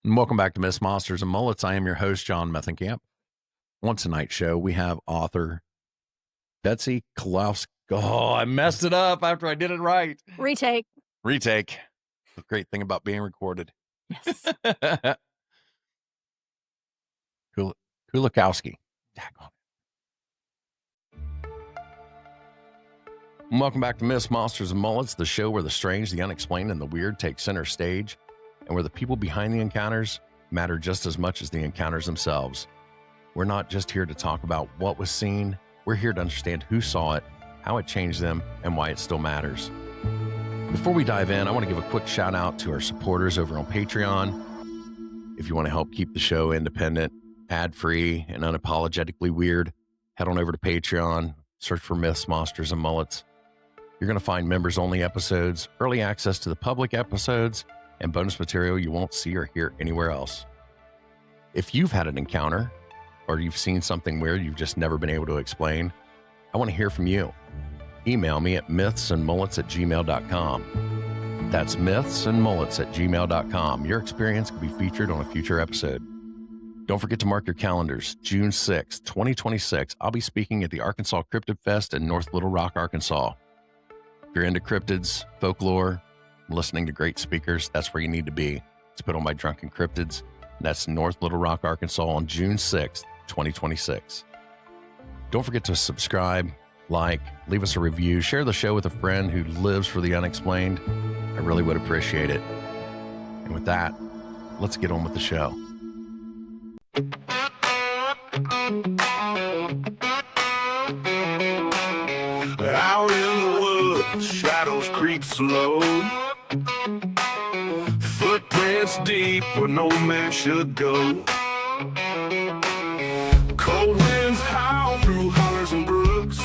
And welcome back to Myths, Monsters, and Mullets. I am your host, John Methenkamp. On tonight's show, we have author Betsey Kulakowski. Oh, I messed it up after I did it right. Retake. The great thing about being recorded. Yes. Kulakowski. And welcome back to Myths, Monsters, and Mullets, the show where the strange, the unexplained, and the weird take center stage, and where the people behind the encounters matter just as much as the encounters themselves. We're not just here to talk about what was seen. We're here to understand who saw it, how it changed them, and why it still matters. Before we dive in, I want to give a quick shout out to our supporters over on Patreon. If you want to help keep the show independent, ad-free, and unapologetically weird, head on over to Patreon, search for Myths, Monsters, and Mullets. You're going to find members-only episodes, early access to the public episodes, and bonus material you won't see or hear anywhere else. If you've had an encounter, or you've seen something weird you've just never been able to explain, I want to hear from you. Email me at mythsandmullets@gmail.com. That's mythsandmullets@gmail.com. Your experience could be featured on a future episode. Don't forget to mark your calendars. June 6th, 2026, I'll be speaking at the Arkansas Cryptid Fest in North Little Rock, Arkansas. If you're into cryptids, folklore, listening to great speakers, that's where you need to be. It's put on by Drunken Cryptids. That's North Little Rock, Arkansas on June 6th, 2026. Don't forget to subscribe, like, leave us a review, share the show with a friend who lives for the unexplained. I really would appreciate it. And with that, let's get on with the show. Out in the woods, shadows creep slow. Footprints deep where no man should go. Cold winds howl through hollers and brooks.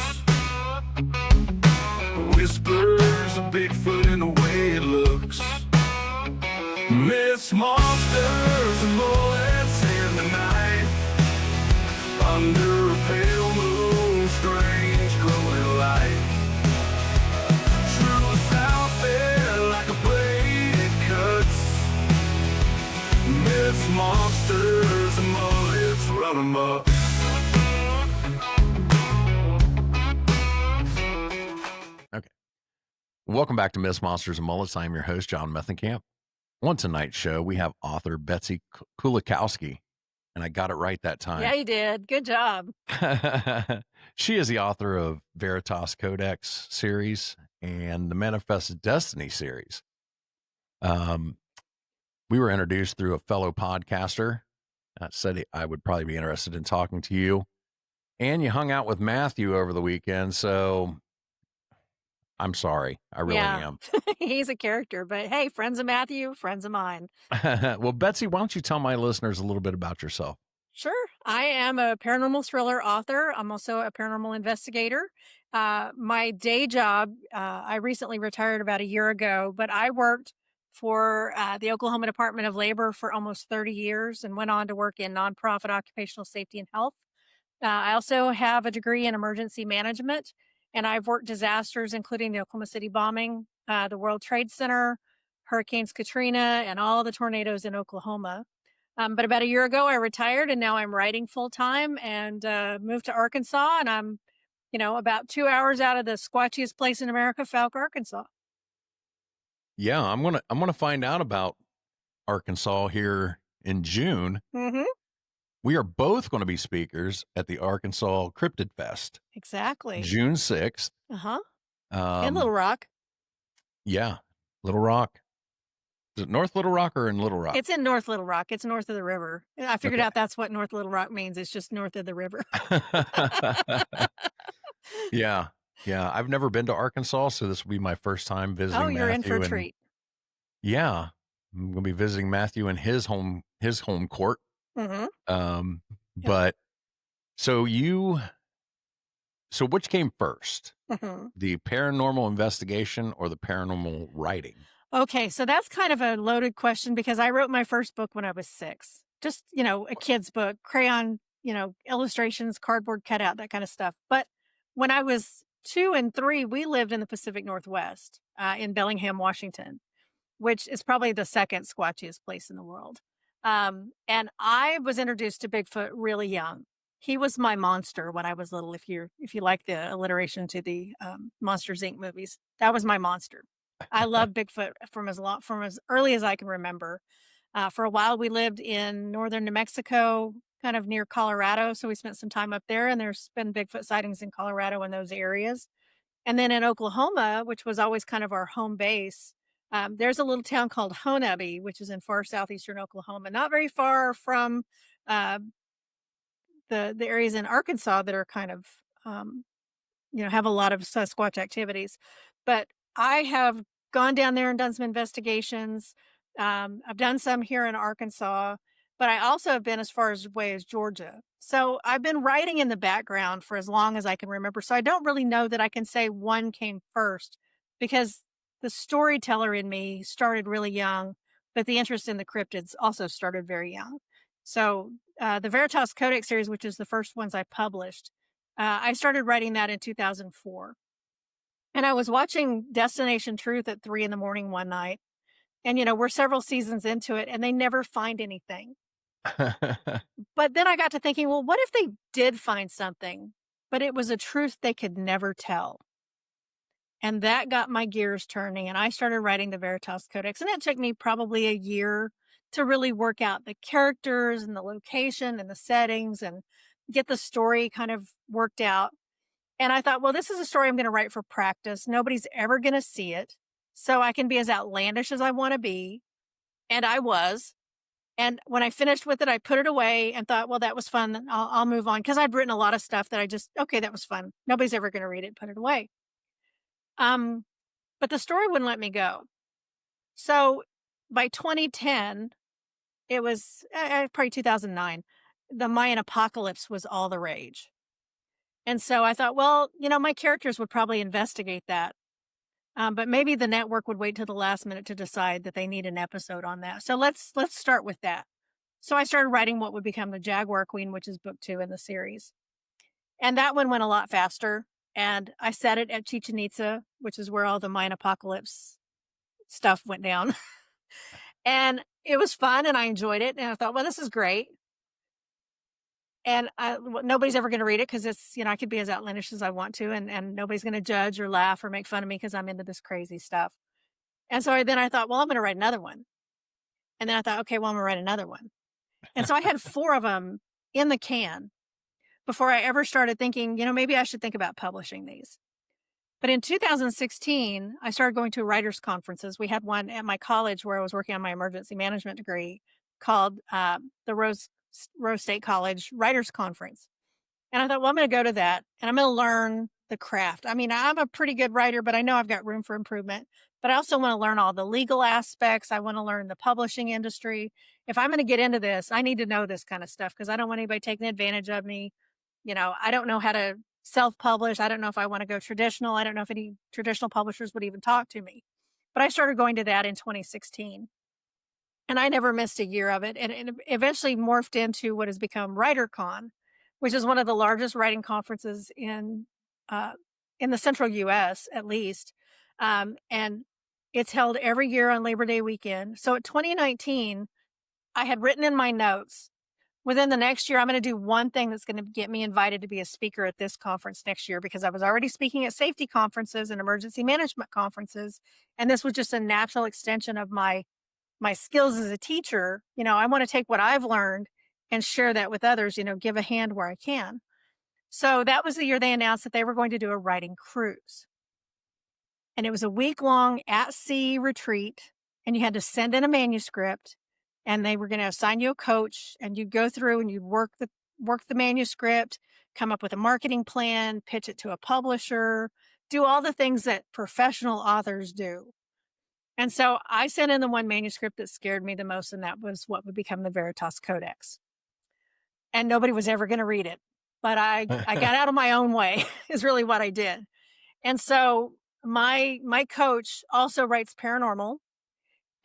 Whispers of Bigfoot in the way it looks. Myths, monsters, and bullets in the night. Under a pale moon, strange glowing light. Truth out there like a blade it cuts. Myths, monsters, and mullets run 'em up. Okay. Welcome back to Myths, Monsters, and Mullets. I am your host, John Methenkamp. On tonight's show, we have author Betsey Kulakowski, and I got it right that time. Yeah, you did. Good job. She is the author of Veritas Codex series and the Manifest Destiny series. We were introduced through a fellow podcaster that said I would probably be interested in talking to you. And you hung out with Matthew over the weekend, so I'm sorry. I really am. He's a character, but hey, friends of Matthew, friends of mine. Well, Betsy, why don't you tell my listeners a little bit about yourself? Sure. I am a paranormal thriller author. I'm also a paranormal investigator. My day job, I recently retired about a year ago, but I worked for the Oklahoma Department of Labor for almost 30 years and went on to work in nonprofit occupational safety and health. I also have a degree in emergency management, and I've worked disasters, including the Oklahoma City bombing, the World Trade Center, Hurricanes Katrina, and all the tornadoes in Oklahoma. But about a year ago, I retired, and now I'm writing full time and moved to Arkansas. And I'm, about 2 hours out of the squatchiest place in America, Fouke, Arkansas. Yeah, I'm gonna find out about Arkansas here in June. Mm-hmm. We are both going to be speakers at the Arkansas Cryptid Fest. Exactly. June 6th. Uh-huh. In Little Rock. Yeah, Little Rock. Is it North Little Rock or in Little Rock? It's in North Little Rock. It's north of the river. I figured out that's what North Little Rock means. It's just north of the river. Yeah. I've never been to Arkansas, so this will be my first time visiting Matthew. Oh, you're in for a treat. Yeah. I'm going to be visiting Matthew in his home court. Mm-hmm. But so which came first? Mm-hmm. The paranormal investigation or the paranormal writing? Okay, so that's kind of a loaded question because I wrote my first book when I was 6. Just, a kid's book, crayon, illustrations, cardboard cutout, that kind of stuff. But when I was 2 and 3, we lived in the Pacific Northwest, in Bellingham, Washington, which is probably the second squatchiest place in the world. And I was introduced to Bigfoot really young. He was my monster when I was little. If you like the alliteration to the Monsters Inc. movies, that was my monster. I loved Bigfoot from as early as I can remember. For a while, we lived in northern New Mexico, kind of near Colorado, so we spent some time up there. And there's been Bigfoot sightings in Colorado in those areas. And then in Oklahoma, which was always kind of our home base, there's a little town called Honebby, which is in far southeastern Oklahoma, not very far from uh, the areas in Arkansas that are kind of have a lot of Sasquatch activities. But I have gone down there and done some investigations. I've done some here in Arkansas, but I also have been as far away as Georgia. So I've been writing in the background for as long as I can remember. So I don't really know that I can say one came first because the storyteller in me started really young, but the interest in the cryptids also started very young. So the Veritas Codex series, which is the first ones I published, I started writing that in 2004. And I was watching Destination Truth at 3 in the morning one night. And, we're several seasons into it and they never find anything. But then I got to thinking, well, what if they did find something, but it was a truth they could never tell? And that got my gears turning. And I started writing the Veritas Codex. And it took me probably a year to really work out the characters and the location and the settings and get the story kind of worked out. And I thought, well, this is a story I'm going to write for practice. Nobody's ever going to see it. So I can be as outlandish as I want to be. And I was. And when I finished with it, I put it away and thought, well, that was fun. I'll move on. Because I'd written a lot of stuff that okay, that was fun. Nobody's ever going to read it. Put it away. But the story wouldn't let me go. So by 2010, it was probably 2009, the Mayan apocalypse was all the rage. And so I thought, well, my characters would probably investigate that. But maybe the network would wait till the last minute to decide that they need an episode on that. So let's start with that. So I started writing what would become the Jaguar Queen, which is book 2 in the series. And that one went a lot faster. And I set it at Chichen Itza, which is where all the Mayan apocalypse stuff went down. And it was fun and I enjoyed it. And I thought, well, this is great. And nobody's ever going to read it because it's, I could be as outlandish as I want to, and nobody's going to judge or laugh or make fun of me because I'm into this crazy stuff. And so then I thought, well, I'm going to write another one. And then I thought, okay, well, I'm going to write another one. And so I had 4 of them in the can before I ever started thinking, maybe I should think about publishing these. But in 2016, I started going to writers' conferences. We had one at my college where I was working on my emergency management degree called the Rose State College Writers Conference. And I thought, well, I'm going to go to that and I'm going to learn the craft. I mean, I'm a pretty good writer, but I know I've got room for improvement. But I also want to learn all the legal aspects. I want to learn the publishing industry. If I'm going to get into this, I need to know this kind of stuff because I don't want anybody taking advantage of me. I don't know how to self-publish. I don't know if I want to go traditional. I don't know if any traditional publishers would even talk to me. But I started going to that in 2016. And I never missed a year of it. And it eventually morphed into what has become WriterCon, which is one of the largest writing conferences in the central U.S., at least. And it's held every year on Labor Day weekend. So at 2019, I had written in my notes, within the next year, I'm going to do one thing that's going to get me invited to be a speaker at this conference next year because I was already speaking at safety conferences and emergency management conferences. And this was just a natural extension of my skills as a teacher. I want to take what I've learned and share that with others, give a hand where I can. So that was the year they announced that they were going to do a writing cruise. And it was a week-long at-sea retreat, and you had to send in a manuscript, and they were going to assign you a coach, and you'd go through and you'd work the manuscript, come up with a marketing plan, pitch it to a publisher, do all the things that professional authors do. And so I sent in the one manuscript that scared me the most, and that was what would become the Veritas Codex. And nobody was ever going to read it. But I got out of my own way is really what I did. And so my coach also writes paranormal,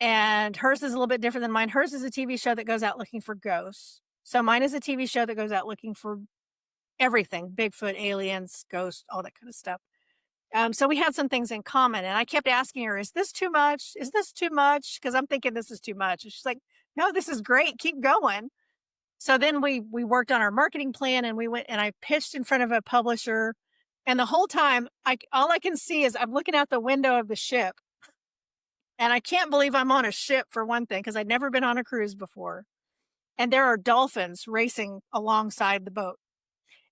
and hers is a little bit different than mine. Hers is a TV show that goes out looking for ghosts. So mine is a TV show that goes out looking for everything, Bigfoot, aliens, ghosts, all that kind of stuff. So we had some things in common, and I kept asking her, is this too much? Is this too much? Because I'm thinking this is too much. And she's like, no, this is great. Keep going. So then we worked on our marketing plan, and we went and I pitched in front of a publisher. And the whole time, all I can see is I'm looking out the window of the ship. And I can't believe I'm on a ship, for one thing, because I'd never been on a cruise before. And there are dolphins racing alongside the boat.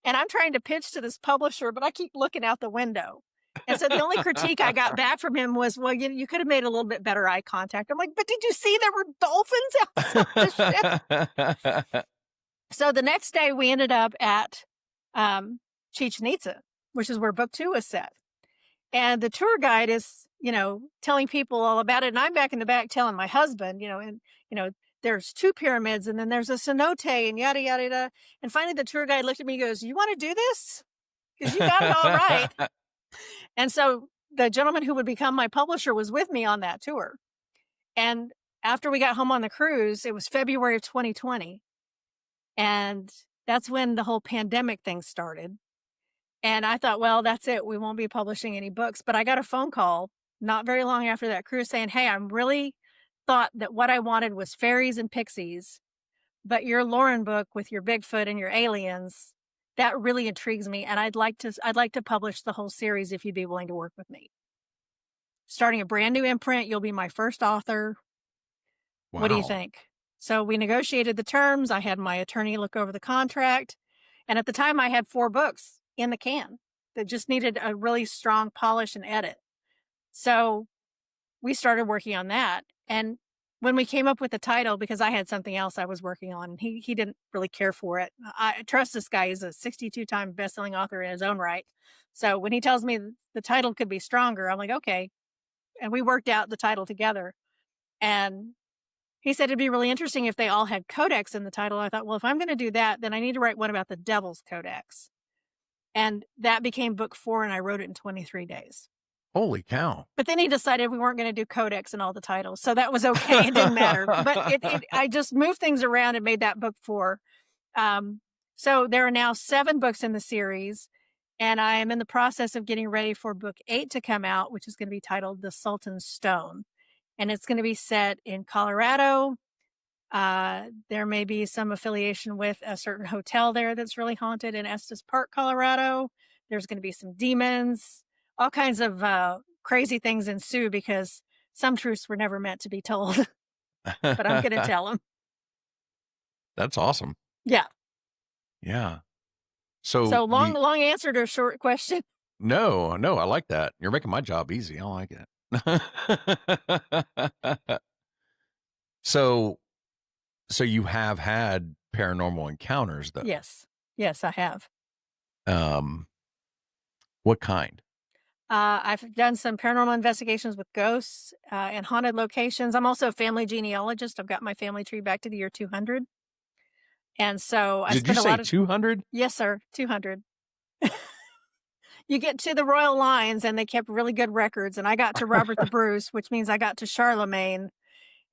And I'm trying to pitch to this publisher, but I keep looking out the window. And so the only critique I got back from him was, well, you could have made a little bit better eye contact. I'm like, but did you see there were dolphins outside the ship? So the next day we ended up at Chichen Itza, which is where book 2 was set. And the tour guide is, telling people all about it. And I'm back in the back telling my husband, there's 2 pyramids, and then there's a cenote, and yada, yada, yada. And finally the tour guide looked at me and goes, you want to do this? Because you got it all right. And so the gentleman who would become my publisher was with me on that tour. And after we got home on the cruise, it was February of 2020. And that's when the whole pandemic thing started. And I thought, well, that's it. We won't be publishing any books. But I got a phone call not very long after that cruise saying, hey, I really thought that what I wanted was fairies and pixies, but your Lauren book with your Bigfoot and your aliens, that really intrigues me. And I'd like to publish the whole series if you'd be willing to work with me. Starting a brand new imprint. You'll be my first author. Wow. What do you think? So we negotiated the terms. I had my attorney look over the contract. And at the time I had 4 books in the can that just needed a really strong polish and edit. So we started working on that. And when we came up with the title, because I had something else I was working on, and he didn't really care for it. I trust this guy. He's a 62-time best-selling author in his own right. So when he tells me the title could be stronger, I'm like, okay. And we worked out the title together. And he said it'd be really interesting if they all had codex in the title. I thought, well, if I'm going to do that, then I need to write one about the Devil's Codex. And that became book 4, and I wrote it in 23 days. Holy cow. But then he decided we weren't going to do codex in all the titles. So that was okay. It didn't matter. But I just moved things around and made that book 4. So there are now 7 books in the series. And I am in the process of getting ready for book 8 to come out, which is going to be titled The Sultan's Stone. And it's going to be set in Colorado. There may be some affiliation with a certain hotel there that's really haunted in Estes Park, Colorado. There's going to be some demons. All kinds of crazy things ensue because some truths were never meant to be told. But I'm going to tell them. That's awesome. Yeah. Yeah. So long answer to a short question. No, I like that. You're making my job easy. I like it. So you have had paranormal encounters, though? Yes, I have. What kind? I've done some paranormal investigations with ghosts and haunted locations. I'm also a family genealogist. I've got my family tree back to the year 200. And so I Did you spent a say lot of 200? Yes, sir, 200. You get to the royal lines, and they kept really good records. And I got to Robert the Bruce, which means I got to Charlemagne.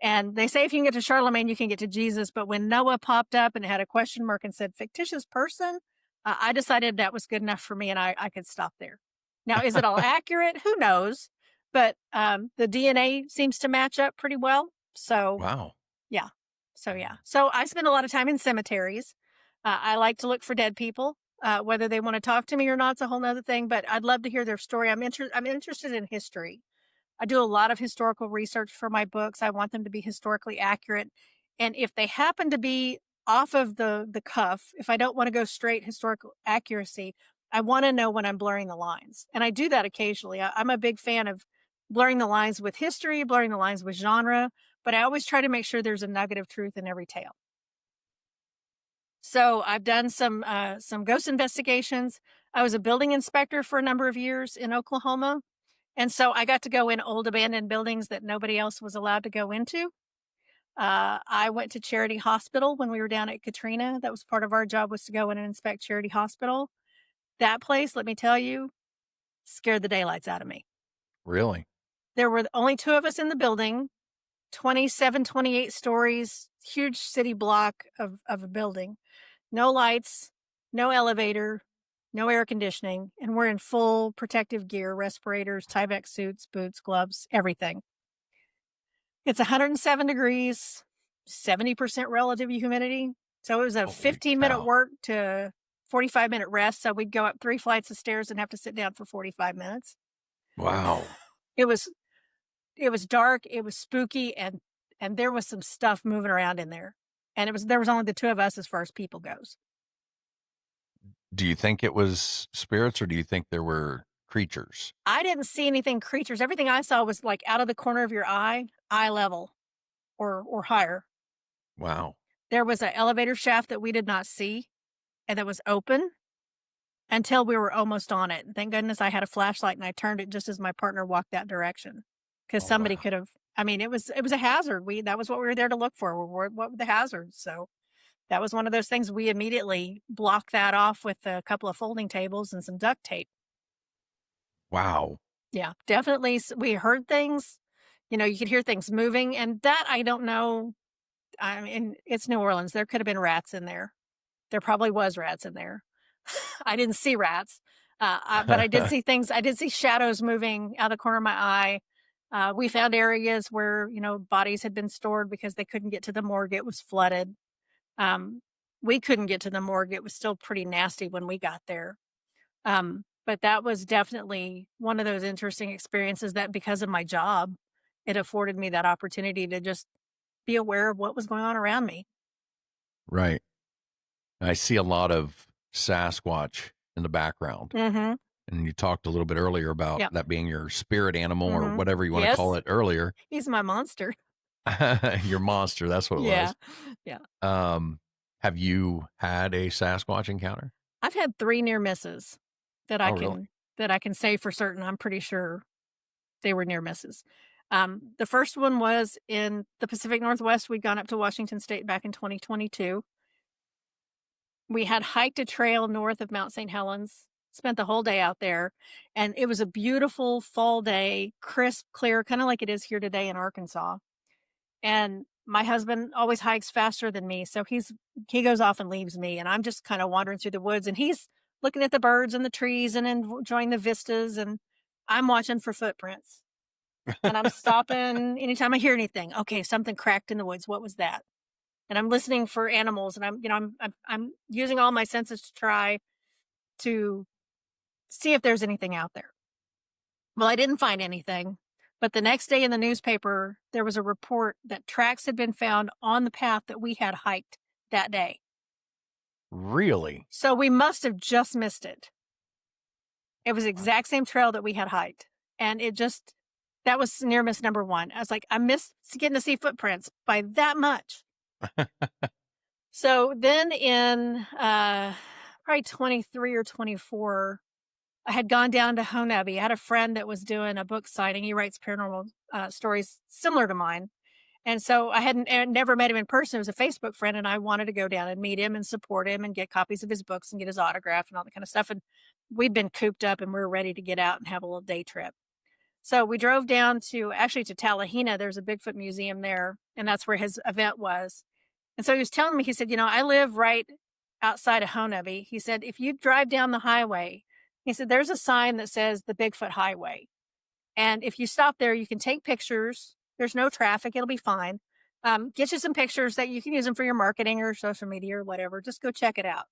And they say if you can get to Charlemagne, you can get to Jesus. But when Noah popped up and it had a question mark and said fictitious person, I decided that was good enough for me, and I could stop there. Now, is it all accurate? Who knows? But the DNA seems to match up pretty well. So, Wow. Yeah. So, yeah. So I spend a lot of time in cemeteries. I like to look for dead people. Whether they want to talk to me or not, it's a whole nother thing. But I'd love to hear their story. I'm interested in history. I do a lot of historical research for my books. I want them to be historically accurate. And if they happen to be off of the cuff, if I don't want to go straight historical accuracy, I want to know when I'm blurring the lines. And I do that occasionally. I'm a big fan of blurring the lines with history, blurring the lines with genre, but I always try to make sure there's a nugget of truth in every tale. So I've done some ghost investigations. I was a building inspector for a number of years in Oklahoma. And so I got to go in old abandoned buildings that nobody else was allowed to go into. I went to Charity Hospital when we were down at Katrina. That was part of our job, was to go in and inspect Charity Hospital. That place, let me tell you, scared the daylights out of me. Really? There were only 2 of us in the building, 27, 28 stories, huge city block of a building. No lights, no elevator, no air conditioning, and we're in full protective gear, respirators, Tyvek suits, boots, gloves, everything. It's 107 degrees, 70% relative humidity. So it was a Holy 15-minute cow. work to 45-minute rest. So we'd go up 3 flights of stairs and have to sit down for 45 minutes. Wow. It was dark, it was spooky, and there was some stuff moving around in there. And there was only the two of us as far as people goes. Do you think it was spirits or do you think there were creatures? I didn't see anything creatures. Everything I saw was like out of the corner of your eye level or higher. Wow. There was an elevator shaft that we did not see and that was open until we were almost on it. And thank goodness I had a flashlight and I turned it just as my partner walked that direction. Because Oh, somebody wow. could have, I mean, it was a hazard. That was what we were there to look for. What were the hazards? So that was one of those things we immediately blocked that off with a couple of folding tables and some duct tape. Wow. Yeah, definitely. We heard things, you could hear things moving, and that I don't know. I mean, it's New Orleans. There could have been rats in there. There probably was rats in there. I didn't see rats, but I did see things. I did see shadows moving out of the corner of my eye. We found areas where, bodies had been stored because they couldn't get to the morgue. It was flooded. We couldn't get to the morgue. It was still pretty nasty when we got there. But that was definitely one of those interesting experiences that because of my job, it afforded me that opportunity to just be aware of what was going on around me. Right. I see a lot of Sasquatch in the background. Mm-hmm. And you talked a little bit earlier about Yep. that being your spirit animal or Mhm. whatever you want to Yes. call it earlier. He's my monster. Your monster, that's what it Yeah. was. Yeah. Have you had a Sasquatch encounter? I've had 3 near misses that I Oh, really? can say for certain. I'm pretty sure they were near misses. The first one was in the Pacific Northwest. We'd gone up to Washington State back in 2022. We had hiked a trail north of Mount St. Helens, spent the whole day out there, and it was a beautiful fall day, crisp, clear, kind of like it is here today in Arkansas. And my husband always hikes faster than me, so he goes off and leaves me, and I'm just kind of wandering through the woods, and he's looking at the birds and the trees and enjoying the vistas, and I'm watching for footprints. And I'm stopping anytime I hear anything. Okay, something cracked in the woods. What was that? And I'm listening for animals, and I'm using all my senses to try to see if there's anything out there. Well, I didn't find anything, but the next day in the newspaper, there was a report that tracks had been found on the path that we had hiked that day. Really? So we must have just missed it. It was the exact same trail that we had hiked. And that was near miss number 1. I was like, I missed getting to see footprints by that much. So then in probably 23 or 24, I had gone down to Honebi. I had a friend that was doing a book signing. He writes paranormal stories similar to mine. And so I never met him in person. It was a Facebook friend, and I wanted to go down and meet him and support him and get copies of his books and get his autograph and all that kind of stuff. And we'd been cooped up and we were ready to get out and have a little day trip. So we drove down to Talahina. There's a Bigfoot museum there, and that's where his event was. And so he was telling me, he said, I live right outside of Honebi. He said, if you drive down the highway, he said, there's a sign that says the Bigfoot Highway. And if you stop there, you can take pictures. There's no traffic. It'll be fine. Get you some pictures that you can use them for your marketing or social media or whatever. Just go check it out.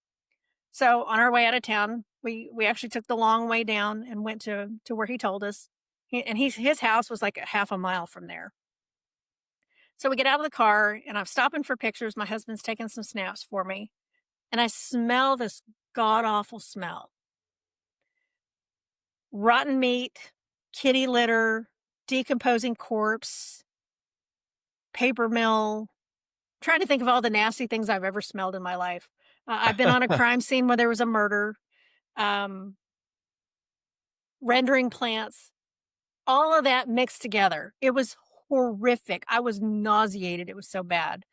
So on our way out of town, we actually took the long way down and went to where he told us. His house was like a half a mile from there. So we get out of the car and I'm stopping for pictures. My husband's taking some snaps for me. And I smell this god-awful smell. Rotten meat, kitty litter, decomposing corpse, paper mill. I'm trying to think of all the nasty things I've ever smelled in my life. I've been on a crime scene where there was a murder, rendering plants, all of that mixed together. It was horrific. I was nauseated. It was so bad.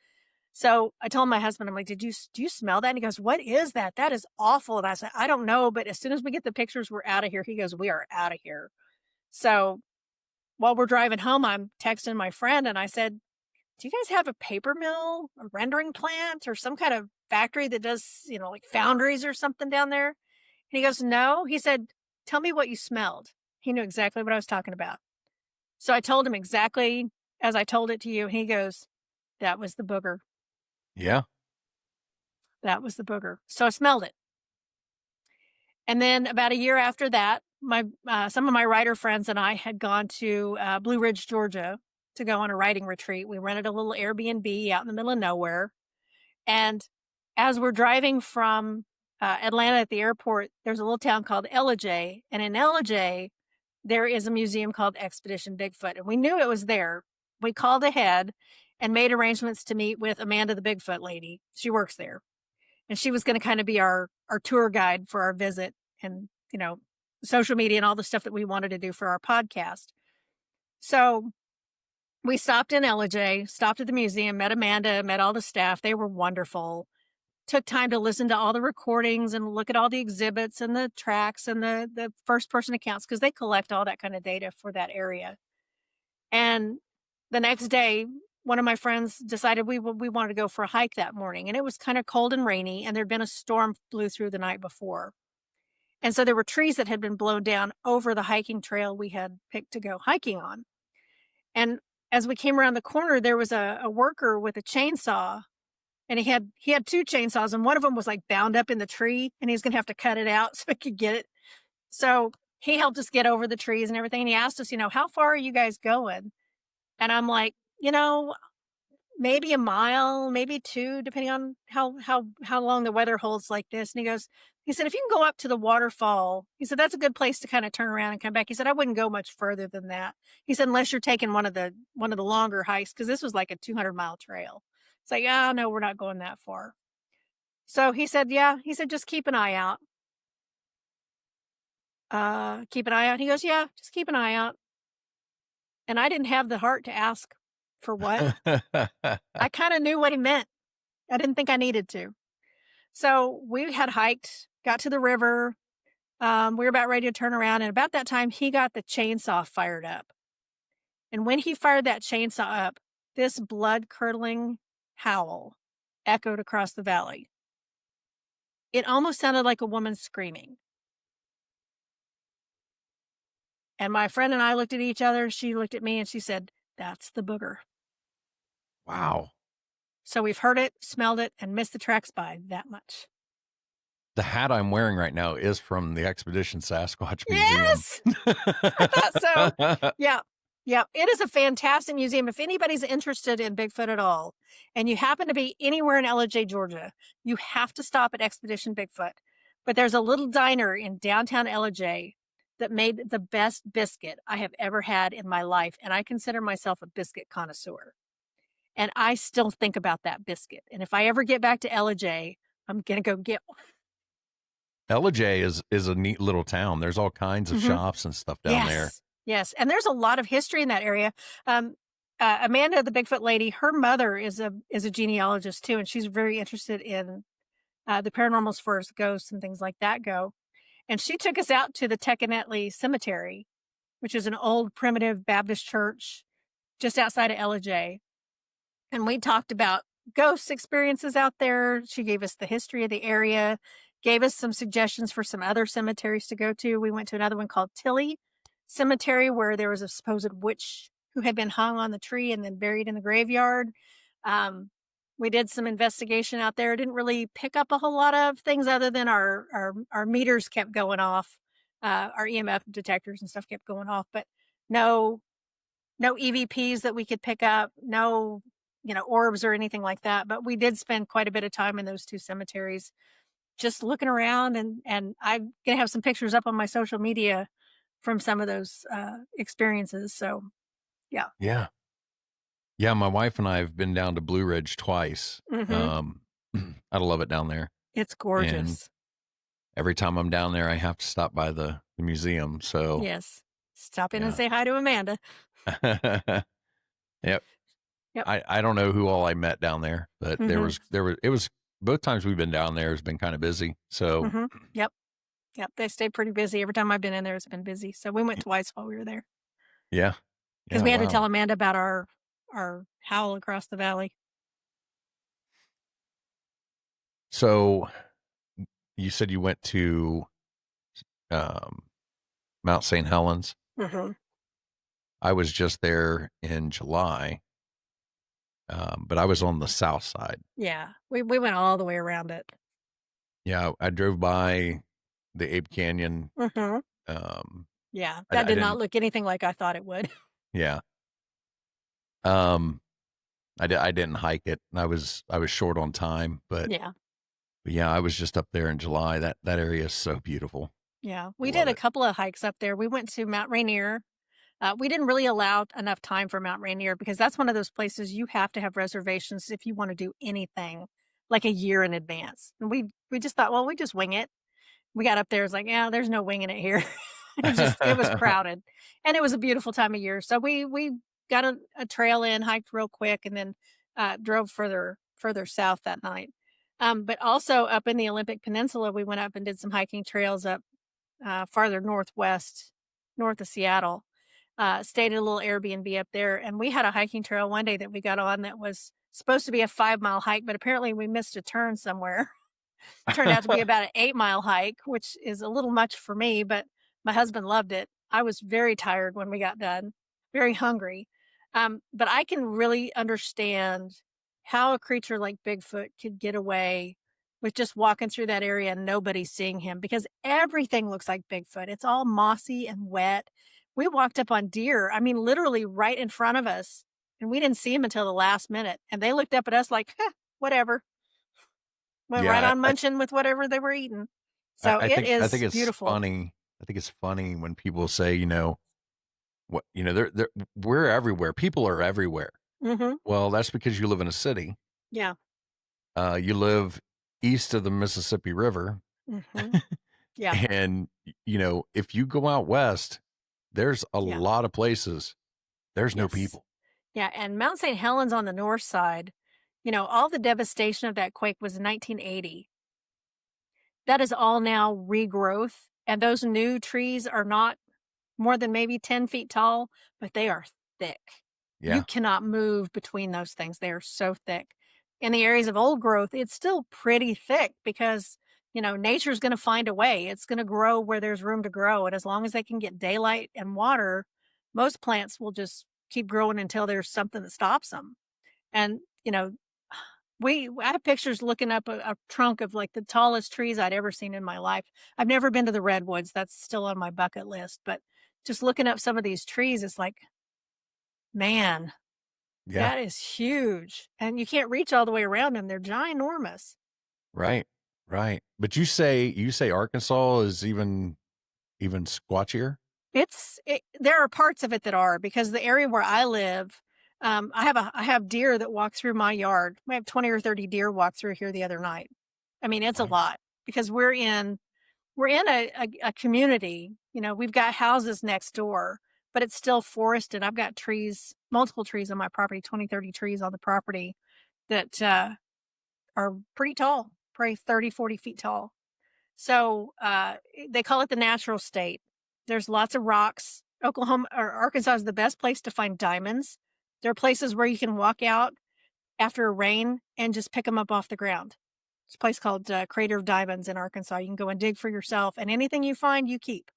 So I told my husband, I'm like, do you smell that? And he goes, what is that? That is awful. And I said, I don't know. But as soon as we get the pictures, we're out of here. He goes, we are out of here. So while we're driving home, I'm texting my friend and I said, do you guys have a paper mill, a rendering plant, or some kind of factory that does, like foundries or something down there? And he goes, no. He said, tell me what you smelled. He knew exactly what I was talking about. So I told him exactly as I told it to you. And he goes, That was the booger. Yeah. That was the booger. So I smelled it. And then about a year after that, my some of my writer friends and I had gone to Blue Ridge, Georgia, to go on a writing retreat. We rented a little Airbnb out in the middle of nowhere, and as we're driving from Atlanta at the airport, there's a little town called Ellijay, and in Ellijay, there is a museum called Expedition Bigfoot, and we knew it was there. We called ahead and made arrangements to meet with Amanda, the Bigfoot lady. She works there, and she was going to kind of be our tour guide for our visit, and social media and all the stuff that we wanted to do for our podcast. So we stopped in Ellijay, stopped at the museum, met Amanda, met all the staff. They were wonderful. Took time to listen to all the recordings and look at all the exhibits and the tracks and the first person accounts, because they collect all that kind of data for that area. And the next day, one of my friends decided we wanted to go for a hike that morning, and it was kind of cold and rainy, and there'd been a storm blew through the night before. And so there were trees that had been blown down over the hiking trail we had picked to go hiking on. And as we came around the corner, there was a worker with a chainsaw, and he had two chainsaws, and one of them was like bound up in the tree, and he was going to have to cut it out so he could get it. So he helped us get over the trees and everything. And he asked us, how far are you guys going? And I'm like, maybe a mile, maybe two, depending on how long the weather holds like this. And he said, if you can go up to the waterfall, he said, that's a good place to kind of turn around and come back. He said, I wouldn't go much further than that. He said, unless you're taking one of the longer hikes, because this was like a 200-mile trail. It's like, no, we're not going that far. So he said, just keep an eye out. Keep an eye out. He goes, yeah, just keep an eye out. And I didn't have the heart to ask for what. I kind of knew what he meant. I didn't think I needed to. So we had hiked, got to the river. We were about ready to turn around. And about that time, he got the chainsaw fired up. And when he fired that chainsaw up, this blood-curdling howl echoed across the valley. It almost sounded like a woman screaming. And my friend and I looked at each other. She looked at me and she said, that's the booger. Wow. So we've heard it, smelled it, and missed the tracks by that much. The hat I'm wearing right now is from the Expedition Sasquatch Museum. Yes! I thought so. Yeah. Yeah. It is a fantastic museum. If anybody's interested in Bigfoot at all, and you happen to be anywhere in Ellijay, Georgia, you have to stop at Expedition Bigfoot. But there's a little diner in downtown Ellijay that made the best biscuit I have ever had in my life. And I consider myself a biscuit connoisseur. And I still think about that biscuit. And if I ever get back to Ellijay, I'm going to go get one. Ellijay is a neat little town. There's all kinds of shops and stuff down there. Yes. And there's a lot of history in that area. Amanda, the Bigfoot lady, her mother is a genealogist too. And she's very interested in the paranormal as far as ghosts and things like that go. And she took us out to the Tecumseh Cemetery, which is an old primitive Baptist church just outside of Ellijay. And we talked about ghost experiences out there. She gave us the history of the area, gave us some suggestions for some other cemeteries to go to. We went to another one called Tilly Cemetery, where there was a supposed witch who had been hung on the tree and then buried in the graveyard. We did some investigation out there. Didn't really pick up a whole lot of things other than our meters kept going off. Our EMF detectors and stuff kept going off, but no EVPs that we could pick up, no orbs or anything like that. But we did spend quite a bit of time in those two cemeteries just looking around, and I'm going to have some pictures up on my social media from some of those experiences. So, yeah. Yeah. Yeah, my wife and I have been down to Blue Ridge twice. I love it down there. It's gorgeous. And every time I'm down there, I have to stop by the museum. So yes, stop in and say hi to Amanda. Yep. I don't know who all I met down there, but it was both times we've been down there has been kind of busy. So Yep. They stay pretty busy. Every time I've been in there, it's been busy. So we went twice while we were there. Yeah. Because we had to tell Amanda about our howl across the valley. So you said you went to Mount St. Helens. I was just there in July. But I was on the south side. Yeah. We went all the way around it. Yeah, I drove by the Ape Canyon. Hmm. Um, Yeah. I That did not didn't. look anything like I thought it would. Yeah. Um, I didn't hike it. I was short on time, Yeah. but yeah, I was just up there in July. That area is so beautiful. Yeah. I We did love a it. couple of hikes up there. We went to Mount Rainier. We didn't really allow enough time for Mount Rainier because that's one of those places you have to have reservations if you want to do anything like a year in advance. And we just thought, well, we just wing it. We got up there, it's like, yeah, there's no winging it here. It was crowded, and it was a beautiful time of year. So we got a trail in, hiked real quick, and then drove further south that night. But also up in the Olympic Peninsula, we went up and did some hiking trails up farther northwest, north of Seattle. Stayed at a little Airbnb up there, and we had a hiking trail one day that we got on that was supposed to be a 5 mile hike, but apparently we missed a turn somewhere. Turned out to be about an 8 mile hike, which is a little much for me, but my husband loved it. I was very tired when we got done, very hungry. But I can really understand how a creature like Bigfoot could get away with just walking through that area and nobody seeing him because everything looks like Bigfoot. It's all mossy and wet. We walked up on deer, I mean, literally right in front of us, and we didn't see him until the last minute. And they looked up at us like, huh, whatever. Went right Yeah, on munching with whatever they were eating. So it I think is it's beautiful. funny. I think it's funny when people say, what, they're we're everywhere. People are everywhere. Mhm. Well, that's because you live in a city. Yeah. You live east of the Mississippi River, Mhm. Yeah. and if you go out west, there's a Yeah. lot of places there's no Yes. people. Yeah, and Mount St. Helens on the north side, all the devastation of that quake was in 1980. That is all now regrowth, and those new trees are not more than maybe 10 feet tall, but they are thick. You Yeah, cannot move between those things. They are so thick. In the areas of old growth, it's still pretty thick because, nature's going to find a way. It's going to grow where there's room to grow. And as long as they can get daylight and water, most plants will just keep growing until there's something that stops them. And, I have pictures looking up a trunk of like the tallest trees I'd ever seen in my life. I've never been to the redwoods. That's still on my bucket list. But just looking up some of these trees, it's like, man, yeah, that is huge. And you can't reach all the way around them. They're ginormous. right, right. But you say Arkansas is even squatchier, There are parts of it that are because the area where I live, I have deer that walk through my yard. We have 20 or 30 deer walk through here the other night. I mean, it's a right? lot because we're in a community. We've got houses next door, but it's still forested. I've got trees, multiple trees on my property, 20, 30 trees on the property that are pretty tall, probably 30, 40 feet tall. So they call it the natural state. There's lots of rocks. Oklahoma or Arkansas is the best place to find diamonds. There are places where you can walk out after a rain and just pick them up off the ground. It's a place called Crater of Diamonds in Arkansas. You can go and dig for yourself, and anything you find, you keep.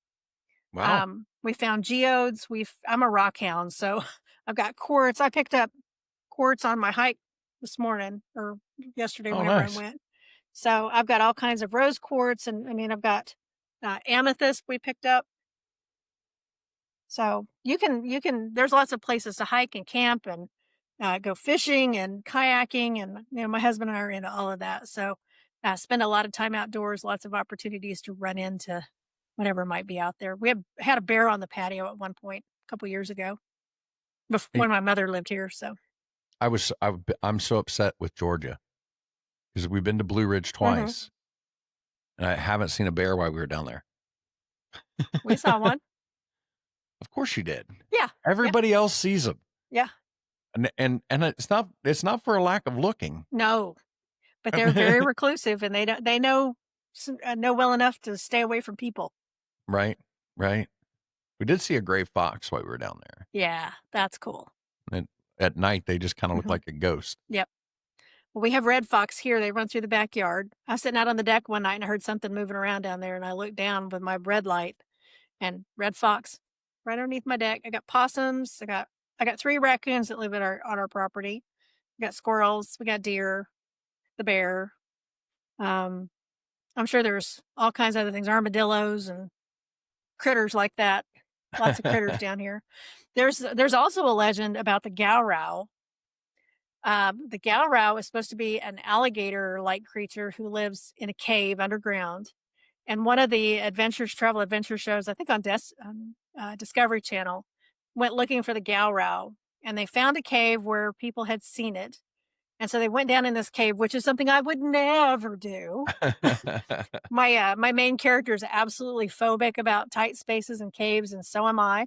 Wow. We found geodes. I'm a rock hound, so I've got quartz. I picked up quartz on my hike this morning or yesterday, Oh, whenever I nice. went. So I've got all kinds of rose quartz, and I mean, I've got amethyst we picked up. So you can. There's lots of places to hike and camp and go fishing and kayaking, and my husband and I are into all of that. So spend a lot of time outdoors. Lots of opportunities to run into whatever might be out there. We had a bear on the patio at one point a couple years ago, Hey, when my mother lived here. So I'm so upset with Georgia because we've been to Blue Ridge mhm, twice, and I haven't seen a bear while we were down there. we saw one. Of course you did. Yeah, yeah, Everybody else sees them, yeah. and it's not for a lack of looking. No, but I they're very mean, reclusive, and they know well enough to stay away from people. right, right. We did see a gray fox while we were down there, Yeah, that's cool. and at night they just kind of look Mhm. like a ghost. Yep. Well, we have red fox here. They run through the backyard. I was sitting out on the deck one night and I heard something moving around down there, and I looked down with my red light and red fox right underneath my deck. I got possums. I got three raccoons that live at our on our property. We got squirrels, we got deer, the bear. Um, I'm sure there's all kinds of other things, armadillos and critters like that. Lots of critters down here. There's also a legend about the Gowrow. The Gowrow is supposed to be an alligator-like creature who lives in a cave underground. And one of the travel adventure shows, I think on Discovery Channel, went looking for the Gowrow, and they found a cave where people had seen it. And so they went down in this cave, which is something I would never do. My main character is absolutely phobic about tight spaces and caves, and so am I.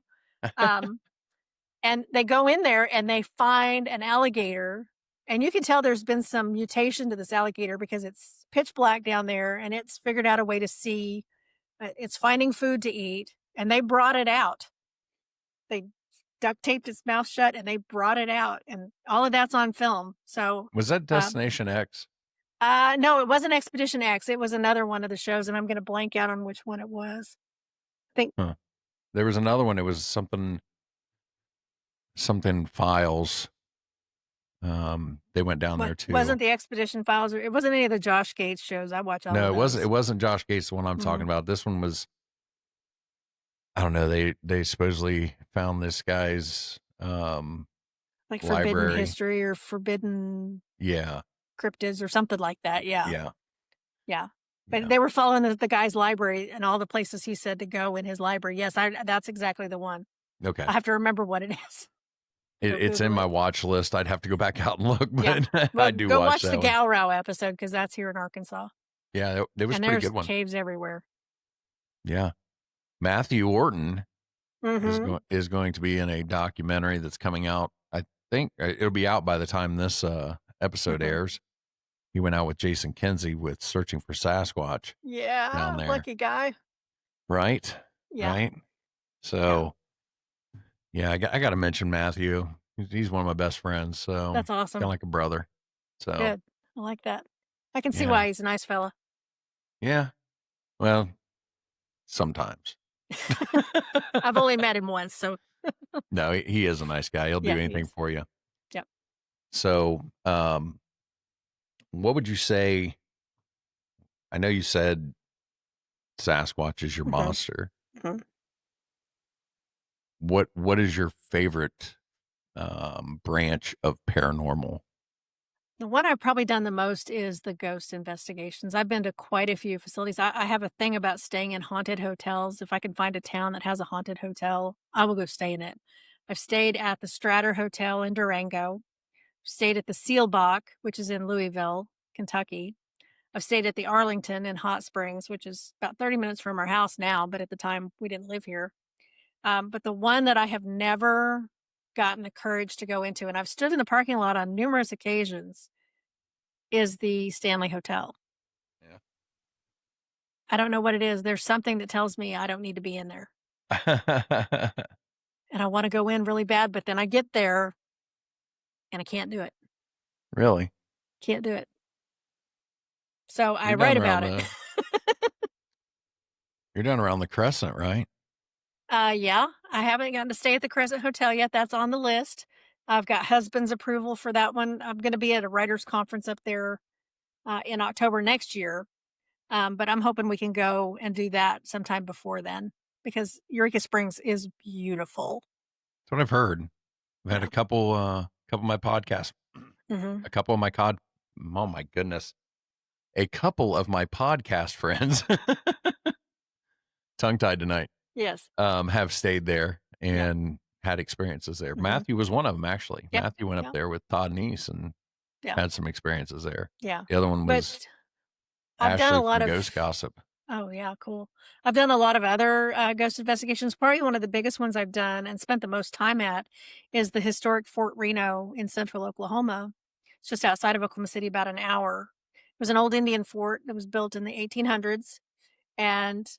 And they go in there and they find an alligator, and you can tell there's been some mutation to this alligator because it's pitch black down there, and it's figured out a way to see. It's finding food to eat, and they brought it out. They duct taped its mouth shut, and they brought it out, and all of that's on film. So Was that Destination X? no, it wasn't Expedition X. It was another one of the shows, and I'm going to blank out on which one it was. I think there was another one. It was something Files. They went down there too. Wasn't the Expedition Files? It wasn't any of the Josh Gates shows. I watch all No, of those. it wasn't Josh Gates, the one I'm talking about. This one was, I don't know. They supposedly found this guy's like library. Forbidden History or Forbidden Cryptids or something like that. Yeah. But they were following the guy's library and all the places he said to go in his library. Yes, that's exactly the one. Okay. I have to remember what it is. It's in my watch list. I'd have to go back out and look, but well, I do go watch the Gowrow episode because that's here in Arkansas. Yeah, it was a pretty good one. Caves everywhere. Yeah. Matthew Orton is going to be in a documentary that's coming out. I think it'll be out by the time this episode airs. He went out with Jason Kinsey with Searching for Sasquatch. Yeah, down there. lucky guy. Right? Yeah. Right? So, I got to mention Matthew. He's one of my best friends. So that's awesome. Kind of like a brother. So good. I like that. I can see why he's a nice fella. Yeah. Well, sometimes. I've only met him once, so. No, he is a nice guy. He'll do anything for you. Yep. So, what would you say? I know you said Sasquatch is your monster. What is your favorite branch of paranormal? The one I've probably done the most is the ghost investigations. I've been to quite a few facilities. I have a thing about staying in haunted hotels. If I can find a town that has a haunted hotel, I will go stay in it. I've stayed at the Stratter Hotel in Durango, stayed at the Seelbach, which is in Louisville, Kentucky. I've stayed at the Arlington in Hot Springs, which is about 30 minutes from our house now, but at the time we didn't live here. But the one that I have never gotten the courage to go into, and I've stood in the parking lot on numerous occasions, is the Stanley Hotel. Yeah. I don't know what it is. There's something that tells me I don't need to be in there. And I want to go in really bad, but then I get there and I can't do it. Really? Can't do it. So I write about it. You're down around the Crescent, right? Yeah. I haven't gotten to stay at the Crescent Hotel yet. That's on the list. I've got husband's approval for that one. I'm going to be at a writer's conference up there in October next year. But I'm hoping we can go and do that sometime before then because Eureka Springs is beautiful. That's what I've heard. I've had a couple of my podcasts, a couple of my oh my goodness, a couple of my podcast friends, tongue-tied tonight. Yes. Have stayed there and had experiences there. Matthew was one of them, actually. Yep. Matthew went up there with Todd Neese and had some experiences there. Yeah. The other one was I've Ashley done a lot from of Ghost Gossip. Oh, yeah, cool. I've done a lot of other ghost investigations. Probably one of the biggest ones I've done and spent the most time at is the historic Fort Reno in central Oklahoma. It's just outside of Oklahoma City, about an hour. It was an old Indian fort that was built in the 1800s. And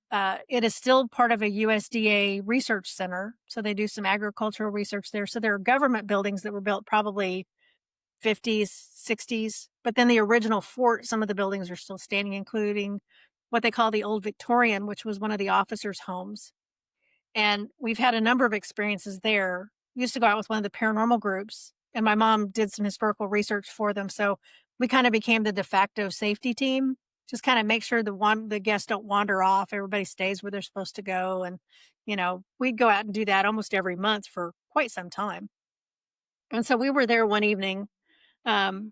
it is still part of a USDA research center. So they do some agricultural research there. So there are government buildings that were built probably 50s, 60s. But then the original fort, some of the buildings are still standing, including what they call the Old Victorian, which was one of the officers' homes. And we've had a number of experiences there. We used to go out with one of the paranormal groups and my mom did some historical research for them. So we kind of became the de facto safety team. Just kind of make sure the guests don't wander off. Everybody stays where they're supposed to go. And, we'd go out and do that almost every month for quite some time. And so we were there one evening. Um,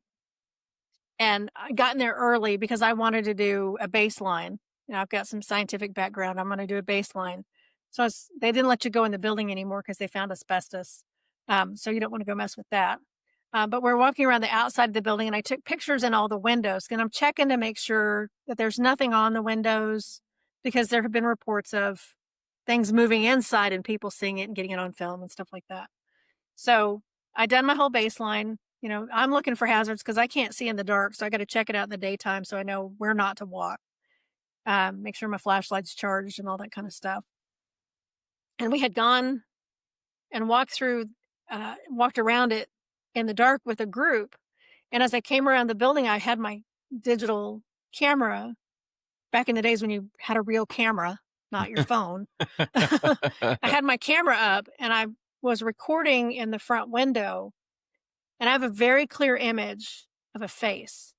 and I got in there early because I wanted to do a baseline. I've got some scientific background. I'm going to do a baseline. So they didn't let you go in the building anymore because they found asbestos. So you don't want to go mess with that. But we're walking around the outside of the building, and I took pictures in all the windows. And I'm checking to make sure that there's nothing on the windows, because there have been reports of things moving inside and people seeing it and getting it on film and stuff like that. So I done my whole baseline. I'm looking for hazards because I can't see in the dark. So I got to check it out in the daytime so I know where not to walk. Make sure my flashlight's charged and all that kind of stuff. And we had gone and walked around it in the dark with a group. And as I came around the building, I had my digital camera. Back in the days when you had a real camera, not your phone. I had my camera up and I was recording in the front window. And I have a very clear image of a face.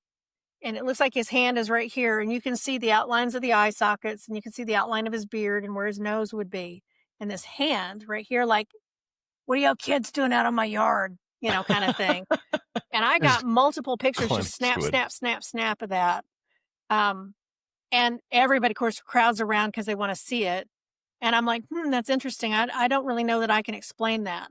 And it looks like his hand is right here. And you can see the outlines of the eye sockets, and you can see the outline of his beard and where his nose would be. And this hand right here, like, what are y'all kids doing out on my yard? Kind of thing. And I got multiple pictures, just snap, snap, snap, snap of that. And everybody, of course, crowds around because they want to see it. And I'm like, that's interesting. I don't really know that I can explain that.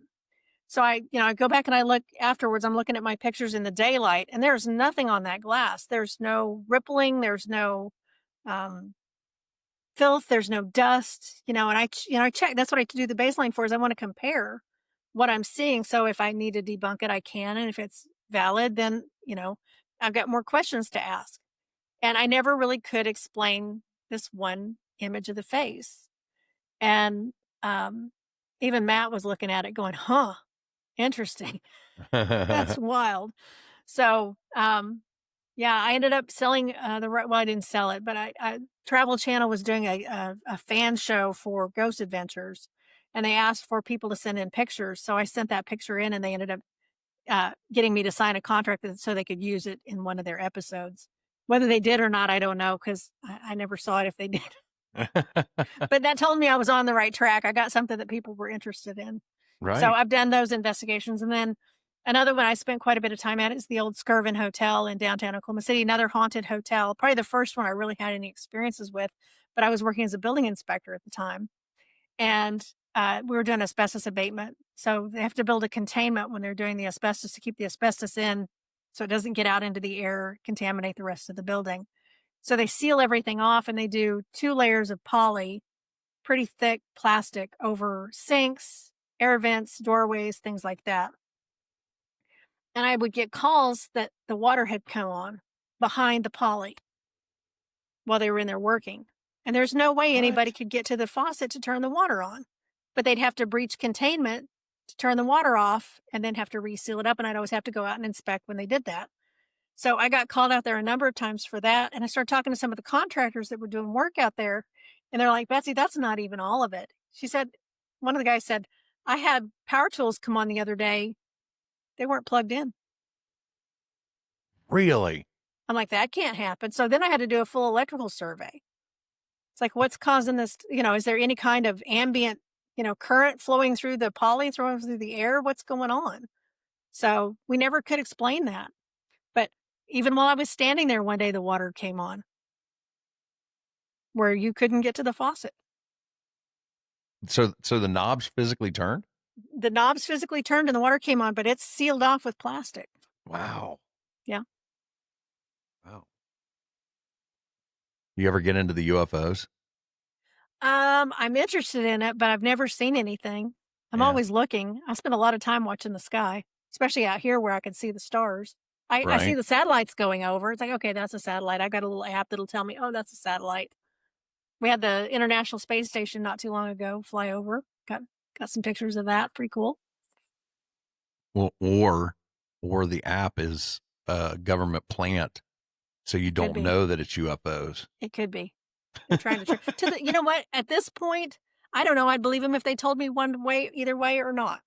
So I go back and I look afterwards. I'm looking at my pictures in the daylight, and there's nothing on that glass. There's no rippling. There's no filth. There's no dust. And I check. That's what I do the baseline for. Is I want to compare what I'm seeing. So if I need to debunk it, I can. And if it's valid, then I've got more questions to ask. And I never really could explain this one image of the face. And even Matt was looking at it, going, "Huh. Interesting." That's wild. So, I ended up selling I didn't sell it, but I Travel Channel was doing a fan show for Ghost Adventures, and they asked for people to send in pictures. So I sent that picture in, and they ended up getting me to sign a contract so they could use it in one of their episodes. Whether they did or not, I don't know, because I never saw it if they did. But that told me I was on the right track. I got something that people were interested in. Right. So I've done those investigations. And then another one I spent quite a bit of time at is the old Skirvin Hotel in downtown Oklahoma City, another haunted hotel, probably the first one I really had any experiences with, but I was working as a building inspector at the time. And we were doing asbestos abatement. So they have to build a containment when they're doing the asbestos to keep the asbestos in so it doesn't get out into the air, contaminate the rest of the building. So they seal everything off, and they do 2 layers of poly, pretty thick plastic, over sinks, air vents, doorways, things like that. And I would get calls that the water had come on behind the poly while they were in there working. And there's no way anybody could get to the faucet to turn the water on. But they'd have to breach containment to turn the water off and then have to reseal it up. And I'd always have to go out and inspect when they did that. So I got called out there a number of times for that. And I started talking to some of the contractors that were doing work out there. And they're like, "Betsy, that's not even all of it." She said, one of the guys said, "I had power tools come on the other day. They weren't plugged in." Really? I'm like, that can't happen. So then I had to do a full electrical survey. It's like, what's causing this? Is there any kind of ambient, current flowing through the poly, flowing through the air? What's going on? So we never could explain that. But even while I was standing there one day, the water came on where you couldn't get to the faucet. So the knobs physically turned? The knobs physically turned and the water came on, but it's sealed off with plastic. Wow. Yeah. Wow. You ever get into the UFOs? I'm interested in it, but I've never seen anything. I'm always looking. I spend a lot of time watching the sky, especially out here where I can see the stars. I see the satellites going over. It's like, okay, that's a satellite. I got a little app that'll tell me, oh, that's a satellite. We had the International Space Station not too long ago fly over. Got some pictures of that. Pretty cool. Well, or the app is a government plant, so you don't know that it's UFOs. It could be. They're trying to you know what? At this point, I don't know. I'd believe them if they told me one way, either way or not.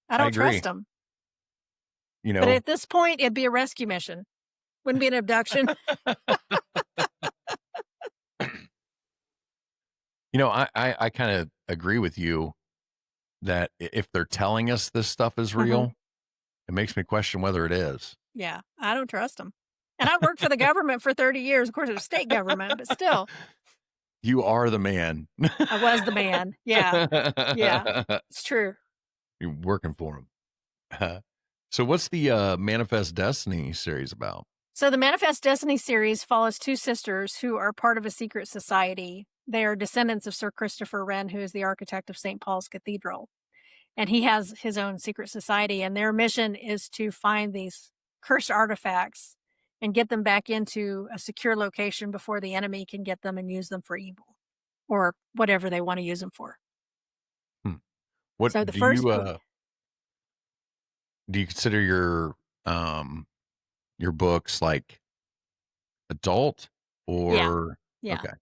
I don't trust them. You But know, at this point, it'd be a rescue mission. Wouldn't be an abduction. I kind of agree with you that if they're telling us this stuff is Mhm. real, it makes me question whether it is. Yeah, I don't trust them. And I worked for the government for 30 years. Of course, it was state government, but still, You are the man. I was the man. Yeah, yeah, it's true. You're working for him. So what's the Manifest Destiny series about? So the Manifest Destiny series follows two sisters who are part of a secret society. They are descendants of Sir Christopher Wren, who is the architect of St. Paul's Cathedral. And he has his own secret society, and their mission is to find these cursed artifacts and get them back into a secure location before the enemy can get them and use them for evil or whatever they want to use them for. Hmm. What So the first book, do you consider your books like adult yeah, or yeah. okay.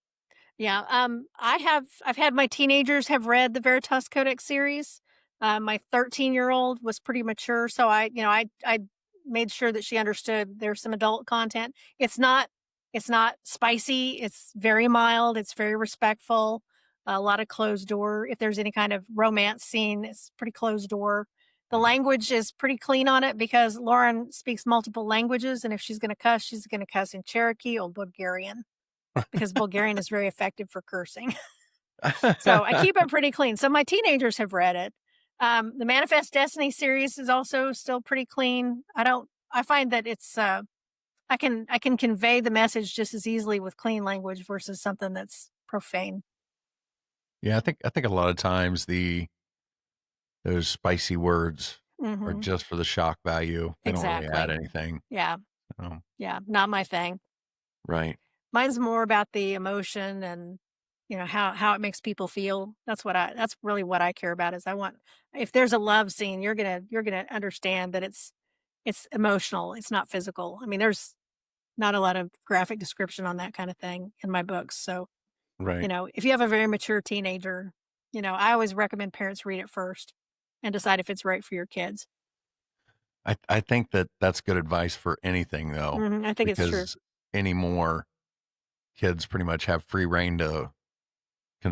Yeah, I've had my teenagers have read the Veritas Codex series. My 13-year-old was pretty mature, so I made sure that she understood there's some adult content. It's not spicy. It's very mild. It's very respectful. A lot of closed door. If there's any kind of romance scene, it's pretty closed door. The Mhm. language is pretty clean on it because Lauren speaks multiple languages, and if she's going to cuss, she's going to cuss in Cherokee or Bulgarian because Bulgarian is very effective for cursing. So I keep it pretty clean. So my teenagers have read it. The Manifest Destiny series is also still pretty clean. I find that it's I can convey the message just as easily with clean language versus something that's profane. Yeah, I think a lot of times those spicy words are Mhm. just for the shock value. They don't really add Exactly. anything. Yeah. So, Yeah. Not my thing. right. Mine's more about the emotion and how it makes people feel. That's really what I care about is I want if there's a love scene, you're gonna understand that it's emotional. It's not physical. I mean, there's not a lot of graphic description on that kind of thing in my books. So, Right. if you have a very mature teenager, I always recommend parents read it first and decide if it's right for your kids. I think that that's good advice for anything though, I think it's true. because anymore kids pretty much have free reign to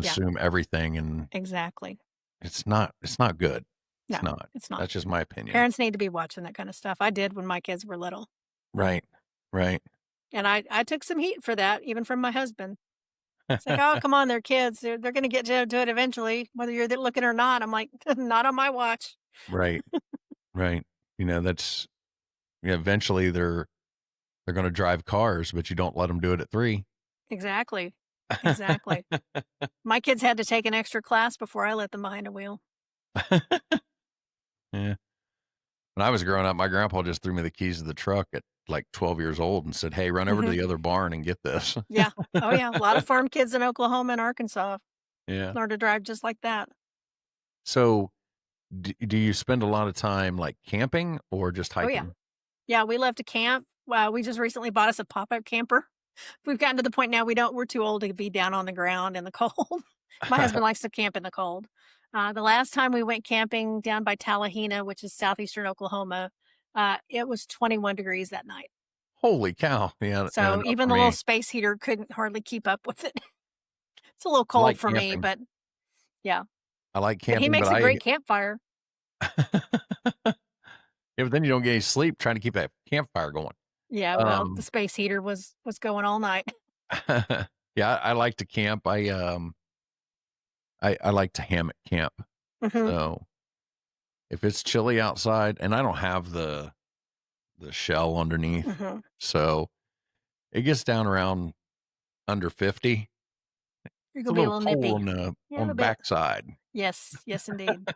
Yeah, consume everything and exactly. it's not good. It's No, not. it's not. That's just my opinion. Parents need to be watching that kind of stuff. I did when my kids were little. Right. Right. And I took some heat for that, even from my husband. It's like, "Oh, come on, they're kids. They're gonna get to do it eventually, whether you're looking or not." I'm like, "Not on my watch." Right. Right. That's eventually they're gonna drive cars, but you don't let them do it at 3. Exactly. Exactly. My kids had to take an extra class before I let them behind a wheel. Yeah. When I was growing up, my grandpa just threw me the keys to the truck at, like, 12 years old and said, "Hey, run over to Mhm. the other barn and get this." Yeah. Oh, yeah. A lot of farm kids in Oklahoma and Arkansas Yeah. learn to drive just like that. So, do you spend a lot of time, like, camping or just Oh, yeah. hiking? Yeah, we love to camp. We just recently bought us a pop-up camper. We've gotten to the point now we're too old to be down on the ground in the cold. My husband likes to camp in the cold. The last time we went camping down by Tallahena, which is southeastern Oklahoma, it was 21 degrees that night. Holy cow. Yeah, yeah, So not even for the little me. space heater couldn't hardly keep up with it. It's a little I cold like for me, camping. but yeah. I like But he camping, but makes a great campfire. Yeah, but then you don't get any sleep trying to keep that campfire going. Yeah, well, the Um, space heater was going all night. yeah, I like to camp. I like to hammock camp. Mhm, So, if it's chilly outside and I don't have the shell underneath, mhm. so it gets down around under 50. You're It's gonna a be a little little cold nippy. Yeah, a on little the bit. backside. Yes, yes, indeed.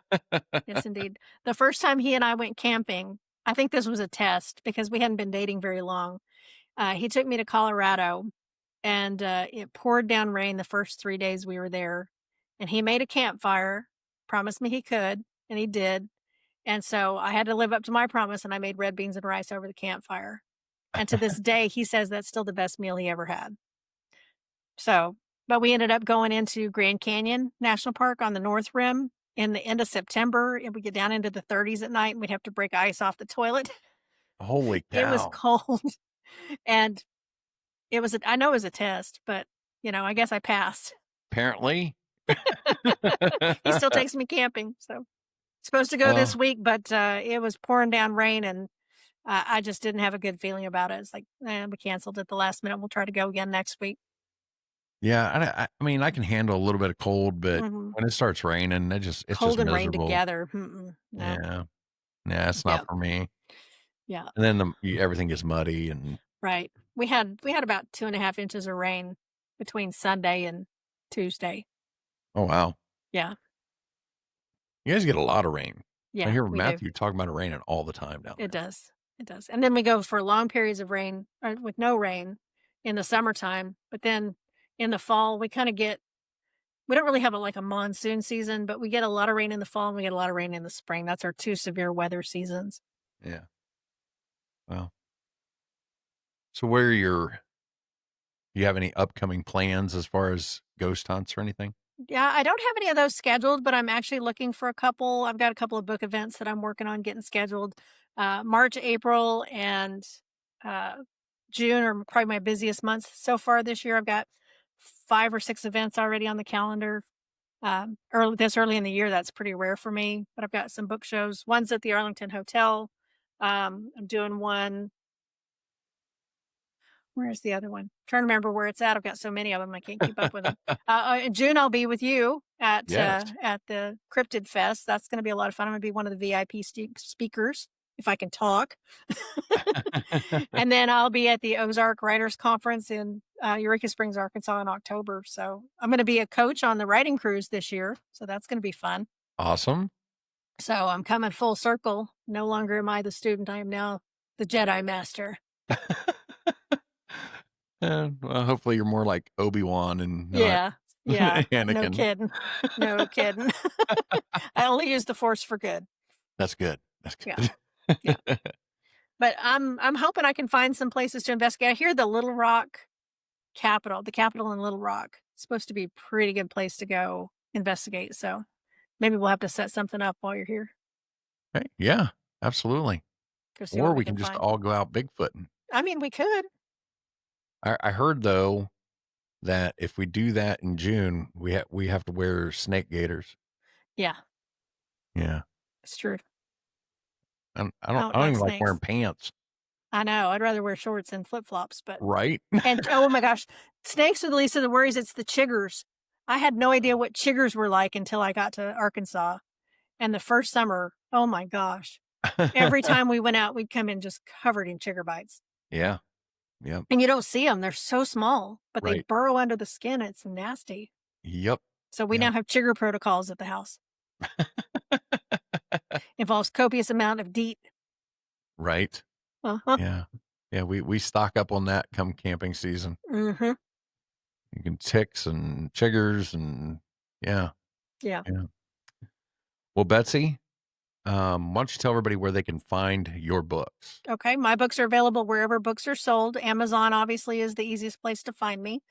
Yes, indeed. The first time he and I went camping, I think this was a test because we hadn't been dating very long. He took me to Colorado, and it poured down rain the first 3 days we were there. And he made a campfire, promised me he could, and he did. And so I had to live up to my promise, and I made red beans and rice over the campfire. And to this day, he says that's still the best meal he ever had. So, but we ended up going into Grand Canyon National Park on the North Rim in the end of September. It would get down into the 30s at night, and we'd have to break ice off the toilet. Holy It was cow. cold. And I know it was a test, but, I guess I passed. Apparently. He still takes me camping, so supposed to go this Well, week, but, it was pouring down rain, and I just didn't have a good feeling about it. It's like, we canceled at the last minute. We'll try to go again next week." yeah, I mean, I can handle a little bit of cold, but Mhm. when it starts raining, it's just Cold and rain miserable. together. Mm-mm, no. Yeah. Yeah, it's not Yep. for me. Yeah. And then everything gets muddy and Right. We had about 2.5 inches of rain between Sunday and Tuesday. oh, wow. Yeah. You guys get a lot of rain. I Yeah, hear we do. Matthew talk about it raining all the time down It there. does. It does. And then we go for long periods of rain with no rain in the summertime, but then in the fall we don't really have like a monsoon season, but we get a lot of rain in the fall and we get a lot of rain in the spring. That's our two severe weather seasons. Yeah. Well, so where are do you have any upcoming plans as far as ghost hunts or anything? Yeah, I don't have any of those scheduled, but I'm actually looking for a couple. I've got a couple of book events that I'm working on getting scheduled. March, April, and uh, June are probably my busiest months so far this year. I've got 5 or 6 events already on the calendar. Early in the year, that's pretty rare for me. But I've got some book shows. One's at the Arlington Hotel. I'm doing one. Where's the other one? Trying to remember where it's at. I've got so many of them, I can't keep up with them. In June, I'll be with you Yes. at the Cryptid Fest. That's going to be a lot of fun. I'm going to be one of the VIP speakers if I can talk. And then I'll be at the Ozark Writers Conference in Eureka Springs, Arkansas in October. So I'm going to be a coach on the writing cruise this year. So that's going to be fun. Awesome. So I'm coming full circle. No longer am I the student. I am now the Jedi Master. Well, hopefully you're more like Obi-Wan and not Yeah. Yeah. No Anakin. kidding. No kidding. I only use the force for good. That's good. That's Yeah. good. Yeah. But I'm hoping I can find some places to investigate. I hear the Little Rock the Capitol in Little Rock, is supposed to be a pretty good place to go investigate. So maybe we'll have to set something up while you're here. Right. Yeah, absolutely. Go see Or what we we can can just find. all go out Bigfooting. I mean, we could. I heard though that if we do that in June, we have to wear snake gaiters. Yeah, Yeah. it's true. I I don't don't I don't like even like wearing snakes. pants. I know. I'd rather wear shorts and flip flops, but Right? and oh my gosh, snakes are the least of the worries. It's the chiggers. I had no idea what chiggers were like until I got to Arkansas. And the first summer, oh my gosh, every time we went out, we'd come in just covered in chigger bites. Yeah. Yep. And you don't see them. They're so small, but they Right. burrow under the skin. It's nasty. Yep. So we Yep. now have chigger protocols at the house. Involves copious amount of DEET. Right. Uh-huh. Yeah. Yeah, we stock up on that come camping season. Mm-hmm. You can ticks and chiggers and yeah. Yeah. Yeah. Well, Betsy, why don't you tell everybody where they can find your books? Okay. My books are available wherever books are sold. Amazon obviously is the easiest place to find me.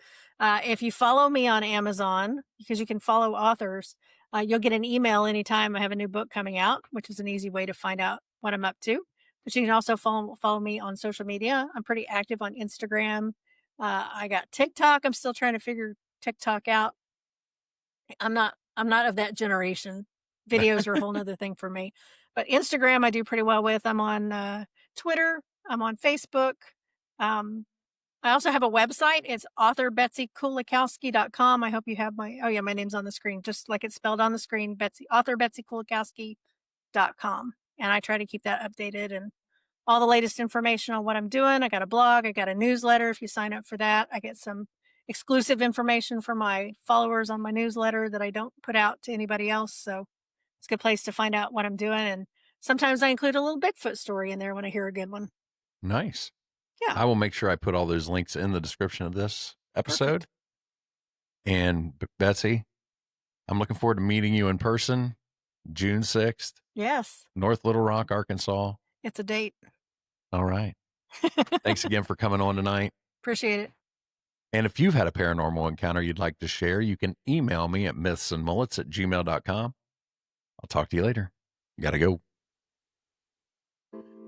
If you follow me on Amazon, because you can follow authors, you'll get an email anytime I have a new book coming out, which is an easy way to find out what I'm up to. But you can also follow me on social media. I'm pretty active on Instagram. I got TikTok. I'm still trying to figure TikTok out. I'm not of that generation. Videos are a whole nother thing for me. But Instagram I do pretty well with. I'm on Twitter. I'm on Facebook. Um, I also have a website. It's author.betseykulakowski.com. I hope you have my name's on the screen, just like it's spelled on the screen, author.betseykulakowski.com. And I try to keep that updated and all the latest information on what I'm doing. I got a blog. I got a newsletter. If you sign up for that, I get some exclusive information for my followers on my newsletter that I don't put out to anybody else. So it's a good place to find out what I'm doing. And sometimes I include a little Bigfoot story in there when I hear a good one. Nice. Yeah. I will make sure I put all those links in the description of this episode. Perfect. And Betsy, I'm looking forward to meeting you in person June 6th, Yes. North Little Rock, Arkansas. It's a date. All right. Thanks again for coming on tonight. Appreciate it. And if you've had a paranormal encounter you'd like to share, you can email me at mythsandmullets@gmail.com. I'll talk to you later. Gotta go.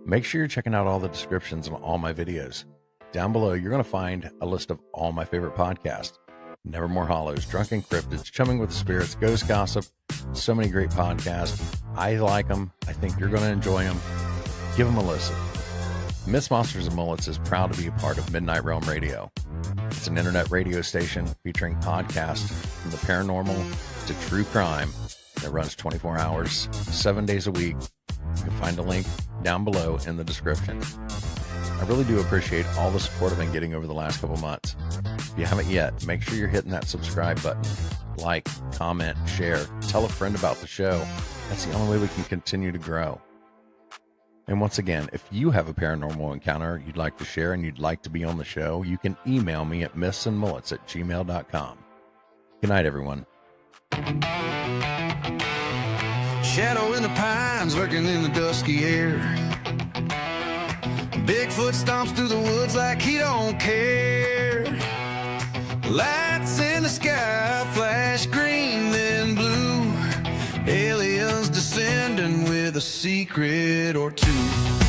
Make sure you're checking out all the descriptions on all my videos. Down below, you're going to find a list of all my favorite podcasts. Nevermore Hollows, Drunken Cryptids, Chumming with the Spirits, Ghost Gossip. So many great podcasts. I like them. I think you're going to enjoy them. Give them a listen. Myths, Monsters, and Mullets is proud to be a part of Midnight Realm Radio. It's an internet radio station featuring podcasts from the paranormal to true crime that runs 24 hours, 7 days a week. You can find a link down below in the description. I really do appreciate all the support I've been getting over the last couple months. If you haven't yet, make sure you're hitting that subscribe button. Like, comment, share, tell a friend about the show. That's the only way we can continue to grow. And once again, if you have a paranormal encounter you'd like to share and you'd like to be on the show, you can email me at mythsandmullets@gmail.com. Good night, everyone. Shadow in the pines lurking in the dusky air. Bigfoot stomps through the woods like he don't care. Lights in the sky flash green then blue. Aliens descending with a secret or two.